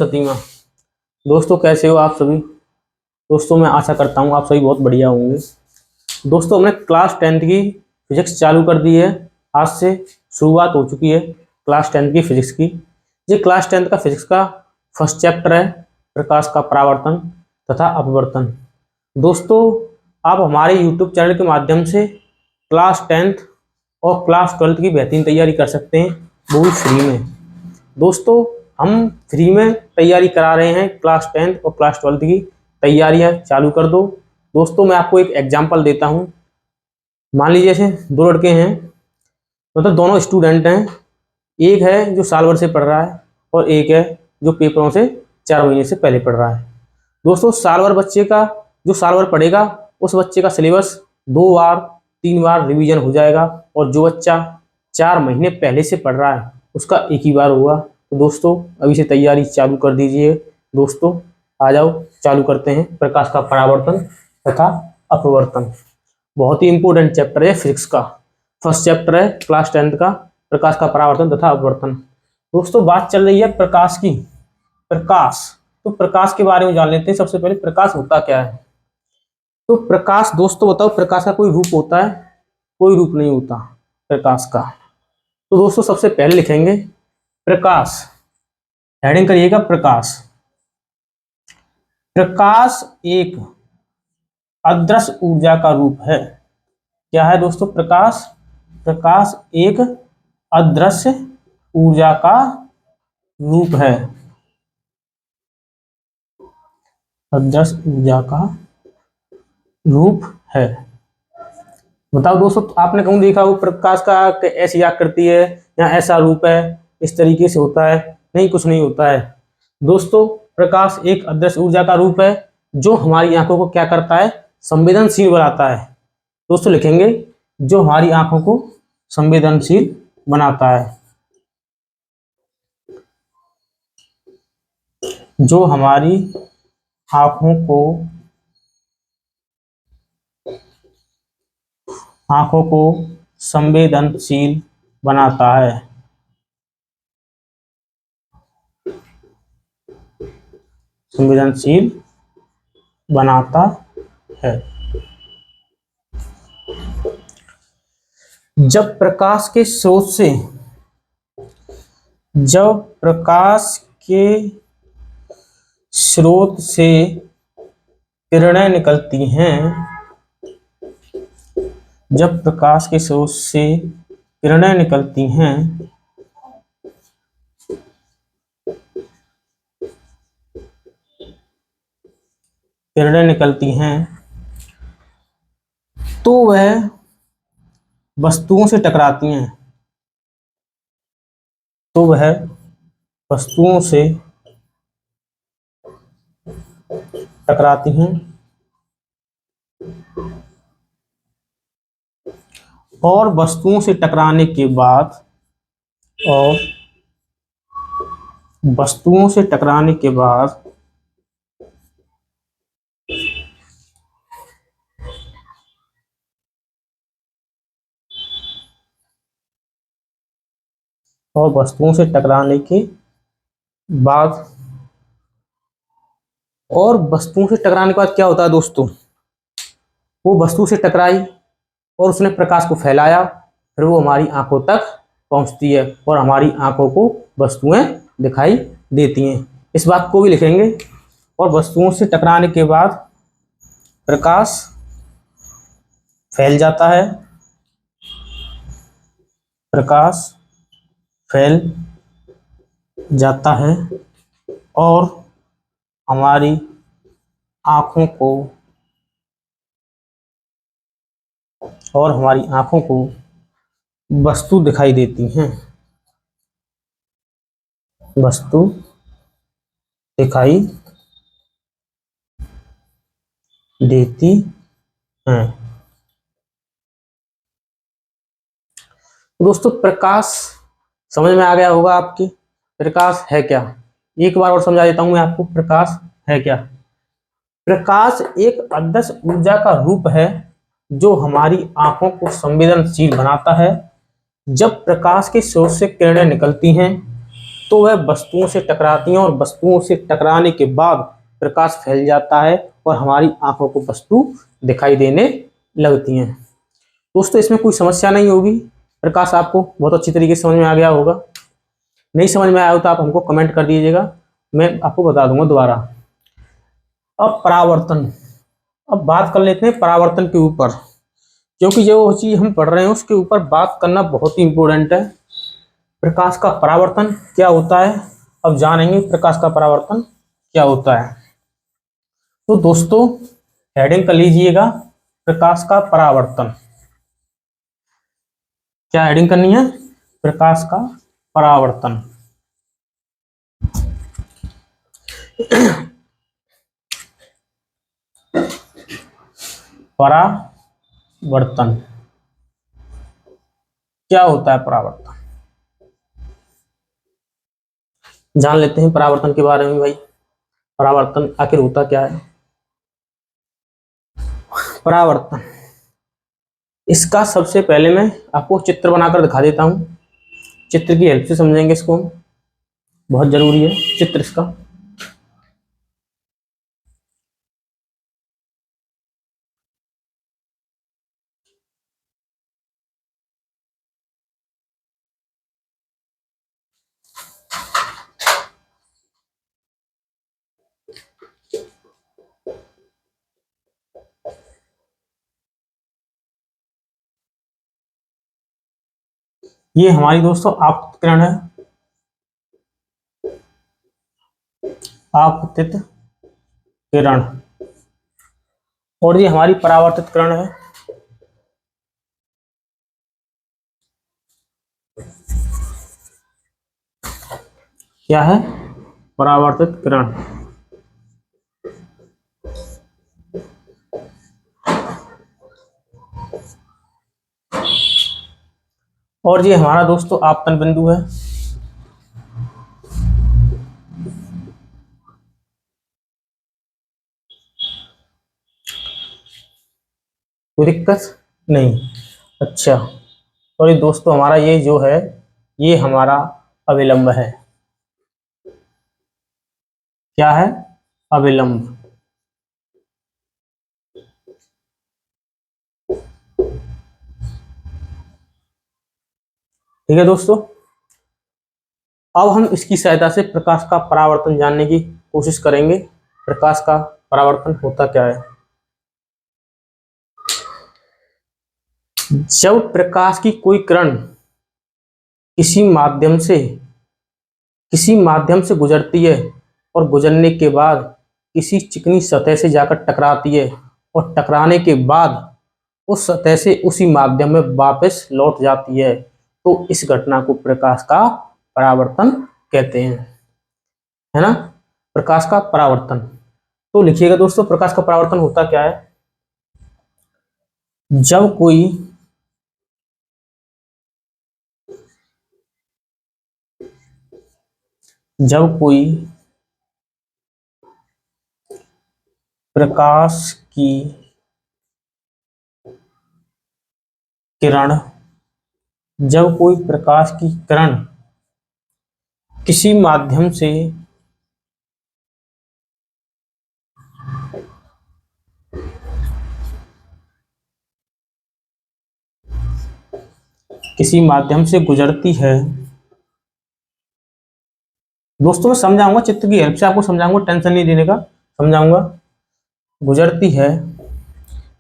सरस्वती माँ। दोस्तों कैसे हो आप सभी। दोस्तों मैं आशा करता हूँ आप सभी बहुत बढ़िया होंगे। दोस्तों हमने क्लास 10th की फिजिक्स चालू कर दी है। आज से शुरुआत हो चुकी है क्लास 10th की फिजिक्स की। ये क्लास 10th का फिजिक्स का फर्स्ट चैप्टर है, प्रकाश का परावर्तन तथा अपवर्तन। दोस्तों आप हमारे यूट्यूब चैनल के माध्यम से क्लास 10th और क्लास 12th की बेहतरीन तैयारी कर सकते हैं, वो भी फ्री में। दोस्तों हम फ्री में तैयारी करा रहे हैं, क्लास 10th और क्लास 12th की तैयारियां चालू कर दो। दोस्तों मैं आपको एक एग्जांपल देता हूं। मान लीजिए जैसे दो लड़के हैं, मतलब दोनों स्टूडेंट हैं। एक है जो साल भर से पढ़ रहा है और एक है जो पेपरों से 4 महीने से पहले पढ़ रहा है। दोस्तों साल भर बच्चे का, जो साल भर पढ़ेगा उस बच्चे का सिलेबस 2 बार 3 बार रिवीजन हो जाएगा, और जो बच्चा 4 महीने पहले से पढ़ रहा है उसका एक ही बार होगा। तो दोस्तों अभी से तैयारी चालू कर दीजिए। दोस्तों आ जाओ चालू करते हैं प्रकाश का परावर्तन तथा अपवर्तन। बहुत ही इंपॉर्टेंट चैप्टर है फिजिक्स का, फर्स्ट चैप्टर है क्लास 10th का, प्रकाश का परावर्तन तथा अपवर्तन। दोस्तों बात चल रही है प्रकाश की। प्रकाश, तो प्रकाश के बारे में जान लेते हैं। सबसे पहले प्रकाश होता क्या है। तो प्रकाश दोस्तों बताओ, प्रकाश का कोई रूप होता है? कोई रूप नहीं होता प्रकाश का। तो दोस्तों सबसे पहले लिखेंगे प्रकाश, हेडिंग करिएगा प्रकाश। प्रकाश एक अदृश्य ऊर्जा का रूप है। क्या है दोस्तों प्रकाश? प्रकाश एक अदृश्य ऊर्जा का रूप है। अदृश्य ऊर्जा का रूप है। बताओ दोस्तों, आपने कहूं देखा वो प्रकाश का ऐसी आकृति है या ऐसा रूप है, इस तरीके से होता है? नहीं, कुछ नहीं होता है। दोस्तों प्रकाश एक अदृश्य ऊर्जा का रूप है जो हमारी आंखों को क्या करता है? संवेदनशील बनाता है। दोस्तों लिखेंगे जो हमारी आंखों को संवेदनशील बनाता है। जो हमारी आंखों को संवेदनशील बनाता है। संवेदनशील बनाता है। जब प्रकाश के स्रोत से किरणें निकलती हैं, जब प्रकाश के स्रोत से किरणें निकलती हैं तो वह वस्तुओं से टकराती हैं। तो वह वस्तुओं से टकराती हैं और वस्तुओं से टकराने के बाद क्या होता है दोस्तों? वो वस्तु से टकराई और उसने प्रकाश को फैलाया, फिर वो हमारी आंखों तक पहुंचती है और हमारी आंखों को वस्तुएं दिखाई देती हैं। इस बात को भी लिखेंगे। और वस्तुओं से टकराने के बाद प्रकाश फैल जाता है। प्रकाश फैल जाता है और हमारी आंखों को वस्तु दिखाई देती हैं। वस्तु दिखाई देती हैं। दोस्तों प्रकाश समझ में आ गया होगा आपकी। प्रकाश है क्या, एक बार और समझा देता हूं मैं आपको। प्रकाश है क्या? प्रकाश एक अदृश्य ऊर्जा का रूप है जो हमारी आंखों को संवेदनशील बनाता है। जब प्रकाश के स्रोत से किरणें निकलती हैं तो वह वस्तुओं से टकराती हैं और वस्तुओं से टकराने के बाद प्रकाश फैल जाता है और हमारी आंखों को वस्तु दिखाई देने लगती हैं। दोस्तों इसमें कोई समस्या नहीं होगी, प्रकाश आपको बहुत अच्छी तरीके से समझ में आ गया होगा। नहीं समझ में आया हो तो आप हमको कमेंट कर दीजिएगा, मैं आपको बता दूंगा दोबारा। अब परावर्तन, अब बात कर लेते हैं परावर्तन के ऊपर, क्योंकि जो चीज हम पढ़ रहे हैं उसके ऊपर बात करना बहुत ही इंपॉर्टेंट है। प्रकाश का परावर्तन क्या होता है, अब जानेंगे प्रकाश का परावर्तन क्या होता है। तो दोस्तों हेडिंग कर लीजिएगा, प्रकाश का परावर्तन। क्या हेडिंग करनी है? प्रकाश का परावर्तन। परावर्तन क्या होता है? परावर्तन जान लेते हैं परावर्तन के बारे में भाई। परावर्तन आखिर होता क्या है? परावर्तन, इसका सबसे पहले मैं आपको चित्र बनाकर दिखा देता हूं। चित्र की हेल्प से समझेंगे इसको, बहुत जरूरी है चित्र इसका। ये हमारी दोस्तों आपतित किरण है, आपतित किरण, और ये हमारी परावर्तित किरण है। क्या है? परावर्तित किरण। और ये हमारा दोस्तों आपतन बिंदु है। कोई दिक्कत नहीं? अच्छा, और ये दोस्तों हमारा ये जो है ये हमारा अविलंब है। क्या है? अविलंब। ठीक है दोस्तों, अब हम इसकी सहायता से प्रकाश का परावर्तन जानने की कोशिश करेंगे। प्रकाश का परावर्तन होता क्या है? जब प्रकाश की कोई किरण किसी माध्यम से गुजरती है और गुजरने के बाद किसी चिकनी सतह से जाकर टकराती है और टकराने के बाद उस सतह से उसी माध्यम में वापस लौट जाती है, तो इस घटना को प्रकाश का परावर्तन कहते हैं, है ना? प्रकाश का परावर्तन। तो लिखिएगा दोस्तों, प्रकाश का परावर्तन होता क्या है? जब कोई जब कोई प्रकाश की किरण जब कोई प्रकाश की किरण किसी माध्यम से गुजरती है, दोस्तों मैं समझाऊंगा, चित्र की हेल्प से आपको समझाऊंगा, टेंशन नहीं लेने का, समझाऊंगा। गुजरती है,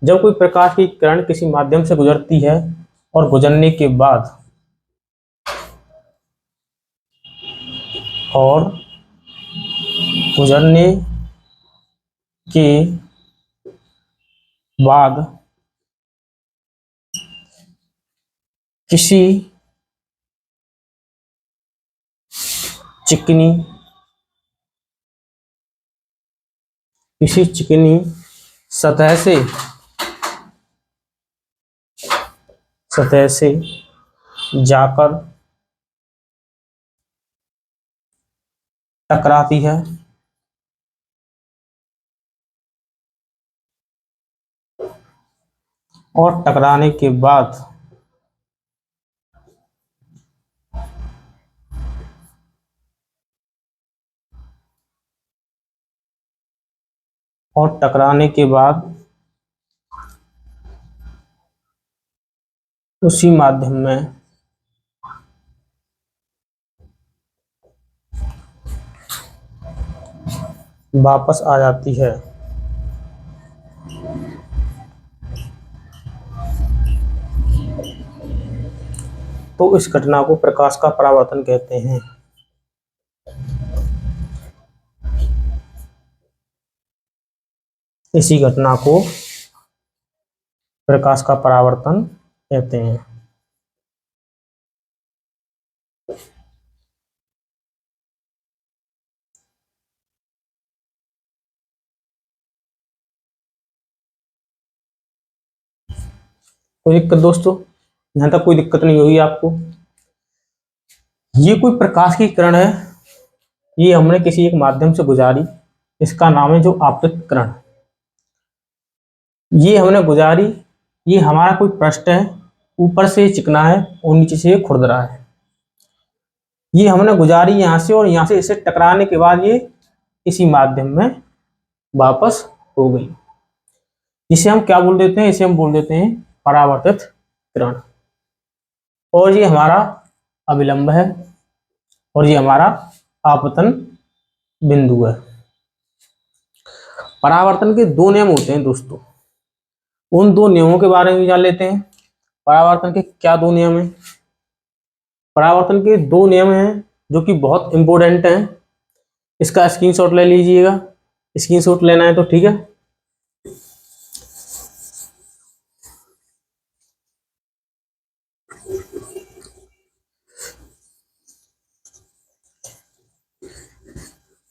जब कोई प्रकाश की किरण किसी माध्यम से गुजरती है और और गुजरने के बाद किसी चिकनी सतह से जाकर टकराती है और टकराने के बाद और टकराने के बाद उसी माध्यम में वापस आ जाती है। तो इस घटना को प्रकाश का परावर्तन कहते हैं। इसी घटना को प्रकाश का परावर्तन कहते हैं। कोई दिक्कत दोस्तों? यहाँ तक कोई दिक्कत नहीं होगी आपको। ये कोई प्रकाश की किरण है, ये हमने किसी एक माध्यम से गुजारी, इसका नाम है जो आपतित किरण। ये हमने गुजारी, ये हमारा कोई पृष्ठ है, ऊपर से चिकना है और नीचे से खुरदरा है। ये हमने गुजारी यहाँ से, और यहाँ से इसे टकराने के बाद ये इसी माध्यम में वापस हो गई। इसे हम क्या बोल देते हैं? इसे हम बोल देते हैं परावर्तित किरण। और ये हमारा अभिलंब है और ये हमारा आपतन बिंदु है। परावर्तन के दो नियम होते हैं दोस्तों, उन दो नियमों के बारे में जान लेते हैं। परावर्तन के क्या दो नियम हैं? परावर्तन के दो नियम हैं जो कि बहुत इंपॉर्टेंट हैं। इसका स्क्रीनशॉट ले लीजिएगा, स्क्रीनशॉट लेना है तो ठीक है।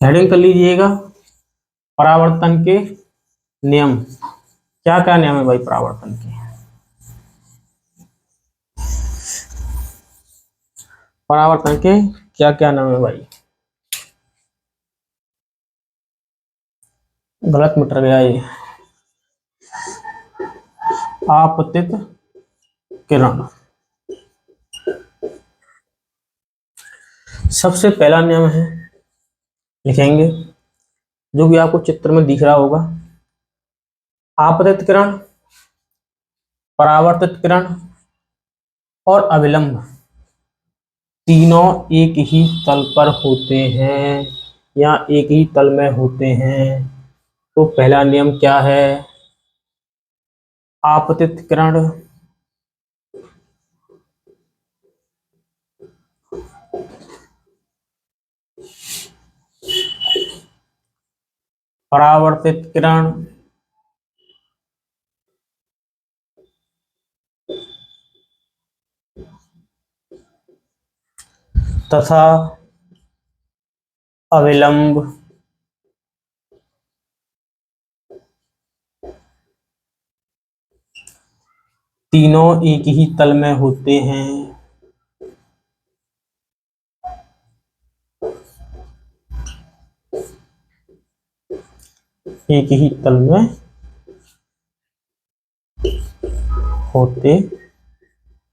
हेडिंग कर लीजिएगा, परावर्तन के नियम। क्या क्या नियम है भाई परावर्तन के? परावर्तन के क्या क्या नियम है भाई? गलत मीटर गया ये। आपतित किरण। सबसे पहला नियम है, लिखेंगे, जो भी आपको चित्र में दिख रहा होगा। आपतित किरण, परावर्तित किरण और अभिलंब तीनों एक ही तल पर होते हैं या एक ही तल में होते हैं। तो पहला नियम क्या है? आपतित किरण परावर्तित किरण तथा अविलंब तीनों एक ही तल में होते हैं। एक ही तल में होते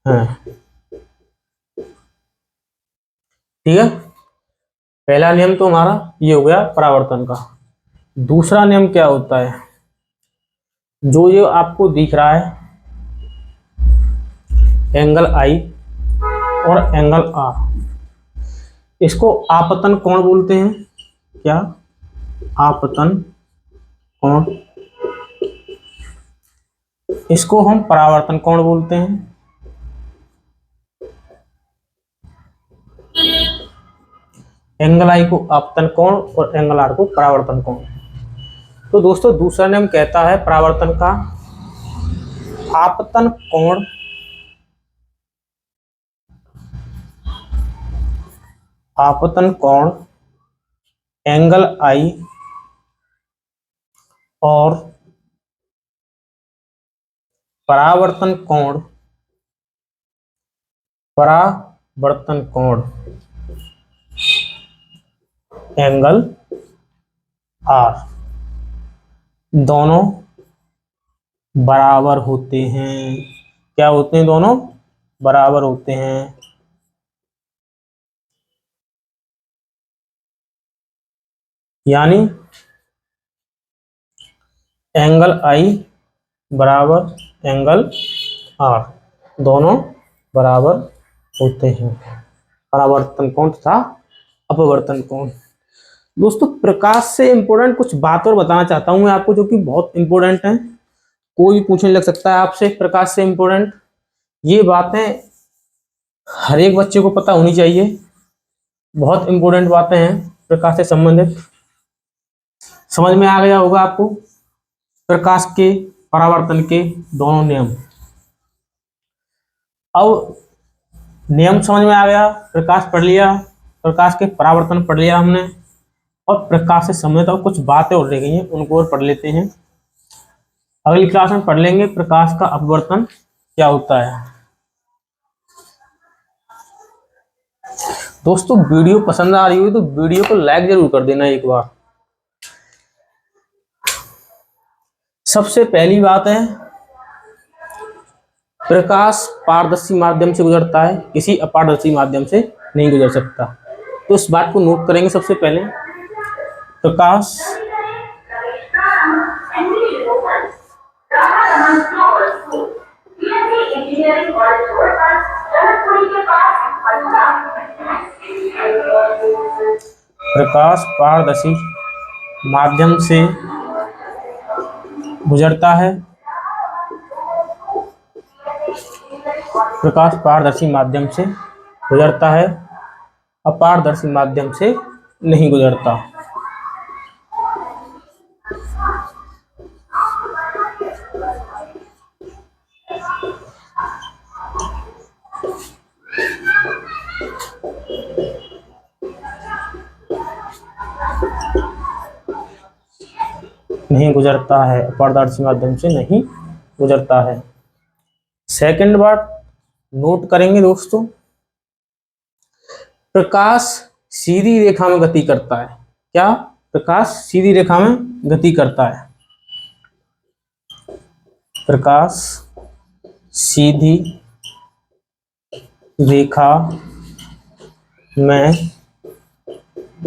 हैं। ठीक है, पहला नियम तो हमारा ये हो गया परावर्तन का। दूसरा नियम क्या होता है? जो ये आपको दिख रहा है एंगल आई और एंगल आर, इसको आपतन कोण बोलते हैं। क्या? आपतन कोण। इसको हम परावर्तन कोण बोलते हैं। एंगल आई को आपतन कोण और एंगल आर को परावर्तन कोण। तो दोस्तों दूसरा नियम कहता है परावर्तन का, आपतन कोण एंगल आई और परावर्तन कोण एंगल आर दोनों बराबर होते हैं। क्या होते हैं? दोनों बराबर होते हैं। यानी एंगल आई बराबर एंगल आर, दोनों बराबर होते हैं। परावर्तन कोण तथा अपवर्तन कोण। दोस्तों प्रकाश से इंपोर्टेंट कुछ बात और बताना चाहता हूं मैं आपको, जो कि बहुत इंपोर्टेंट है, कोई भी पूछने लग सकता है आपसे प्रकाश से इंपोर्टेंट। ये बातें हर एक बच्चे को पता होनी चाहिए, बहुत इंपोर्टेंट बातें हैं प्रकाश से संबंधित। समझ में आ गया होगा आपको प्रकाश के परावर्तन के दोनों नियम। अब नियम समझ में आ गया, प्रकाश पढ़ लिया, प्रकाश के परावर्तन पढ़ लिया हमने, और प्रकाश से संबंधित और कुछ बातें और रह गई हैं, उनको और पढ़ लेते हैं। अगली क्लास में पढ़ लेंगे प्रकाश का अपवर्तन क्या होता है। दोस्तों वीडियो पसंद आ रही हो तो वीडियो को लाइक जरूर कर देना एक बार। सबसे पहली बात है, प्रकाश पारदर्शी माध्यम से गुजरता है, किसी अपारदर्शी माध्यम से नहीं गुजर सकता। तो इस बात को नोट करेंगे सबसे पहले। प्रकाश प्रकाश पारदर्शी माध्यम से गुजरता है, प्रकाश पारदर्शी माध्यम से गुजरता है, अपारदर्शी माध्यम से नहीं गुजरता। नहीं गुजरता है, अपारदर्शी माध्यम से नहीं गुजरता है। सेकंड बात नोट करेंगे दोस्तों, प्रकाश सीधी रेखा में गति करता है। क्या? प्रकाश सीधी रेखा में गति करता है। प्रकाश सीधी रेखा में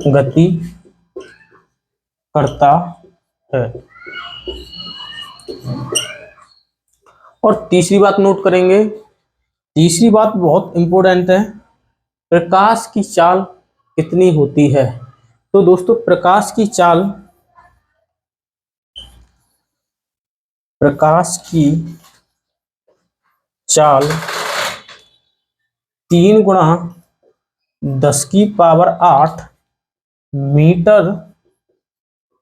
गति करता है। और तीसरी बात नोट करेंगे, तीसरी बात बहुत इंपॉर्टेंट है, प्रकाश की चाल कितनी होती है। तो दोस्तों प्रकाश की चाल 3 गुणा 10⁸ मीटर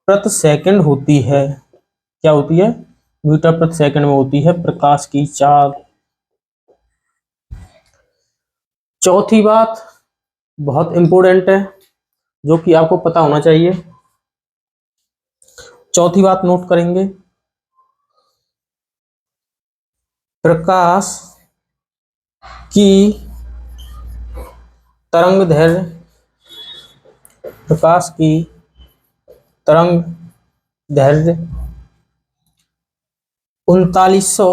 प्रति सेकंड होती है। क्या होती है? मीटर प्रति सेकंड में होती है प्रकाश की चाल। चौथी बात बहुत इंपॉर्टेंट है, जो कि आपको पता होना चाहिए। चौथी बात नोट करेंगे, प्रकाश की तरंग दैर्ध्य, प्रकाश की तरंग दैर्ध्य 3900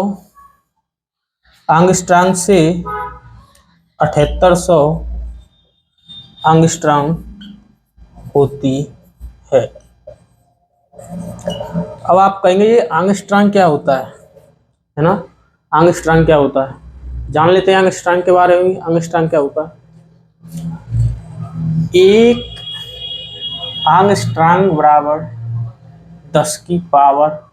एंगस्ट्रॉम से 7800 एंगस्ट्रॉम होती है। अब आप कहेंगे ये एंगस्ट्रॉम क्या होता है ना? एंगस्ट्रॉम क्या होता है, जान लेते हैं एंगस्ट्रॉम के बारे में। एंगस्ट्रॉम क्या होता है? एक एंगस्ट्रॉम बराबर 10⁻⁻10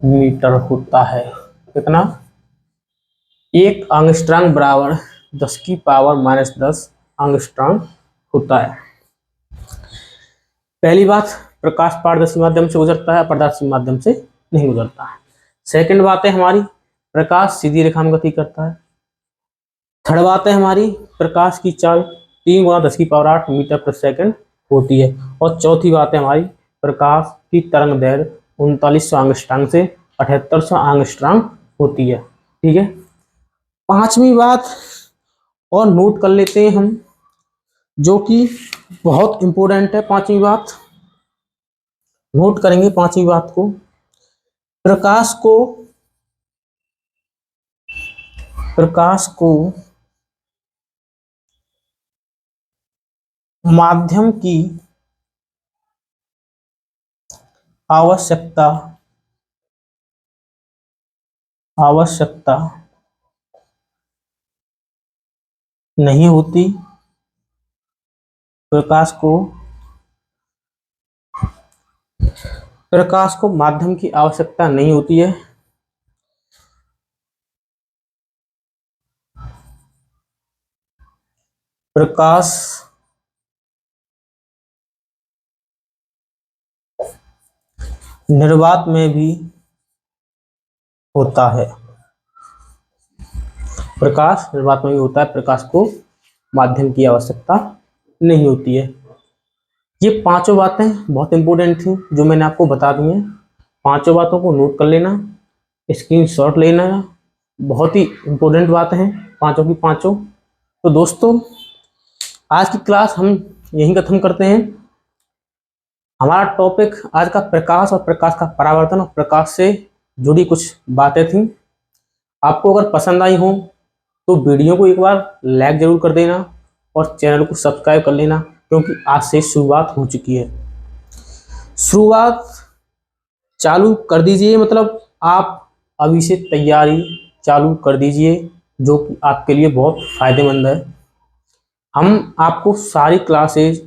मीटर होता है। कितना? एक एंगस्ट्रॉम बराबर 10⁻⁻10 एंगस्ट्रॉम होता है। पहली बात, प्रकाश पारदर्शी माध्यम से गुजरता है, अपारदर्शी माध्यम से नहीं गुजरता है। सेकंड बात है हमारी, प्रकाश सीधी रेखा में गति करता है। थर्ड बात है हमारी, प्रकाश की चाल 3 गुणा 10⁸ मीटर प्रति सेकंड होती है। और चौथी बात है हमारी, प्रकाश की तरंग दैर्ध्य 3900 एंगस्ट्रॉम से 7800 एंगस्ट्रॉम होती है। ठीक है। पांचवी बात और नोट कर लेते हैं हम, जो कि बहुत इंपॉर्टेंट है। पांचवी बात नोट करेंगे, पांचवी बात को, प्रकाश को माध्यम की आवश्यकता आवश्यकता नहीं होती, प्रकाश को माध्यम की आवश्यकता नहीं होती है। प्रकाश निर्वात में भी होता है, प्रकाश निर्वात में भी होता है, प्रकाश को माध्यम की आवश्यकता नहीं होती है। ये पांचों बातें बहुत इंपॉर्टेंट थी जो मैंने आपको बता दी हैं। पांचों बातों को नोट कर लेना, स्क्रीनशॉट लेना, बहुत ही इंपॉर्टेंट बातें हैं पांचों की पांचों। तो दोस्तों आज की क्लास हम यहीं खत्म करते हैं। हमारा टॉपिक आज का प्रकाश और प्रकाश का परावर्तन और प्रकाश से जुड़ी कुछ बातें थी। आपको अगर पसंद आई हो तो वीडियो को एक बार लाइक जरूर कर देना और चैनल को सब्सक्राइब कर लेना, क्योंकि आज से शुरुआत हो चुकी है। शुरुआत चालू कर दीजिए, मतलब आप अभी से तैयारी चालू कर दीजिए, जो कि आपके लिए बहुत फायदेमंद है। हम आपको सारी क्लासेज,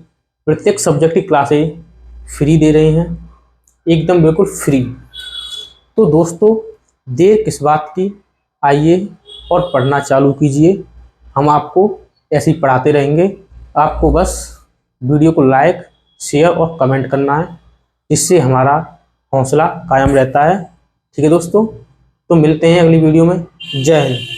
प्रत्येक सब्जेक्ट की क्लासेज फ्री दे रहे हैं, एकदम बिल्कुल फ्री। तो दोस्तों देर किस बात की, आइए और पढ़ना चालू कीजिए। हम आपको ऐसे ही पढ़ाते रहेंगे। आपको बस वीडियो को लाइक, शेयर और कमेंट करना है, इससे हमारा हौसला कायम रहता है। ठीक है दोस्तों, तो मिलते हैं अगली वीडियो में। जय हिंद।